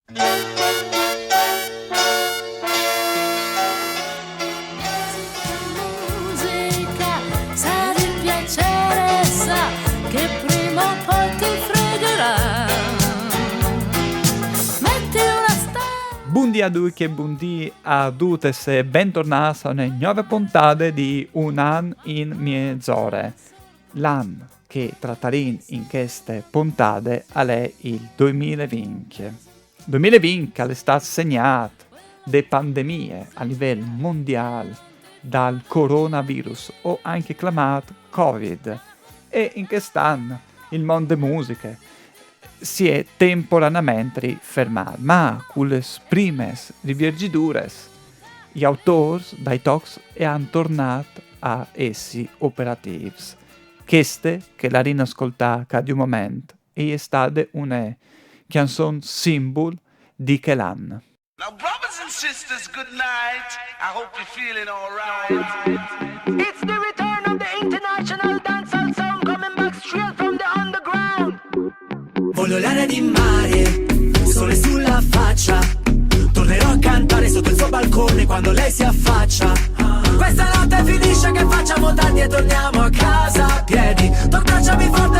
Musica, sa di piacere, sa che prima o poi ti fregherà. Metti una Buondì a tutti e buondì a tutte e bentornati a una nuova puntata di Un anno in mezz'ore. L'anno che tratteremo in queste puntate è il 2020. 2020 è stato segnato da pandemie a livello mondiale, dal coronavirus o anche chiamato Covid. E in quest'anno il mondo della musica si è temporaneamente fermato, ma con le prime rivirgiture gli autori dai talks hanno tornato a essi operativi. Queste che la rinascoltata di un momento è stata una canzone simbolo di quell'anno. Now, brothers and sisters, good night. I hope you're feeling alright. It's the return of the international dancehall sound coming back straight from the underground. Voglio l'aria di mare, sole sulla faccia. Tornerò a cantare sotto il suo balcone quando lei si affaccia. Questa notte finisce che facciamo tardi e torniamo a casa a piedi. Toccacciami forte